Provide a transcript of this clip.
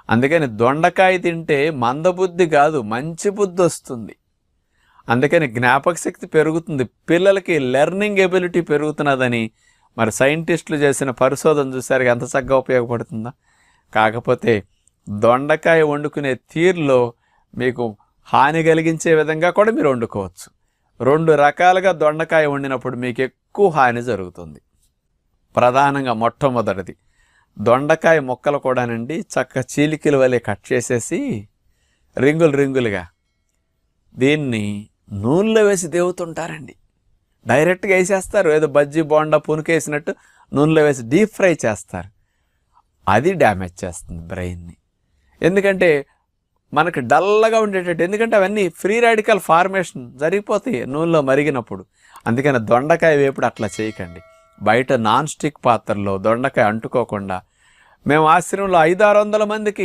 అందుకని దొండకాయ తింటే మందబుద్ధి కాదు, మంచి బుద్ధి వస్తుంది. అందుకని జ్ఞాపక శక్తి పెరుగుతుంది, పిల్లలకి లెర్నింగ్ ఎబిలిటీ పెరుగుతున్నదని మరి సైంటిస్టులు చేసిన పరిశోధన చూసారు, ఎంత చక్కగా ఉపయోగపడుతుందా. కాకపోతే దొండకాయ వండుకునే తీరులో మీకు హాని కలిగించే విధంగా కూడా మీరు వండుకోవచ్చు. 2 రకాలుగా దొండకాయ వండినప్పుడు మీకు ఎక్కువ హాని జరుగుతుంది. ప్రధానంగా మొట్టమొదటిది, దొండకాయ ముక్కలు కూడానండి చక్క చీలికల వలె కట్ చేసేసి రింగులుగా దీన్ని నూనెలో వేసి దేవుతుంటారండి. డైరెక్ట్గా వేసేస్తారు, ఏదో బజ్జీ బోండా పునుకేసినట్టు నూనెలో వేసి డీప్ ఫ్రై చేస్తారు. అది డ్యామేజ్ చేస్తుంది బ్రెయిన్ని. ఎందుకంటే మనకు డల్గా ఉండేటట్టు, ఎందుకంటే అవన్నీ ఫ్రీ రాడికల్ ఫార్మేషన్ జరిగిపోతాయి నూనెలో మరిగినప్పుడు. అందుకని దొండకాయ వేపుడు అట్లా చేయకండి. బయట నాన్ స్టిక్ పాత్రలో దొండకాయ అంటుకోకుండా, మేము ఆశ్రమంలో 500-600 మందికి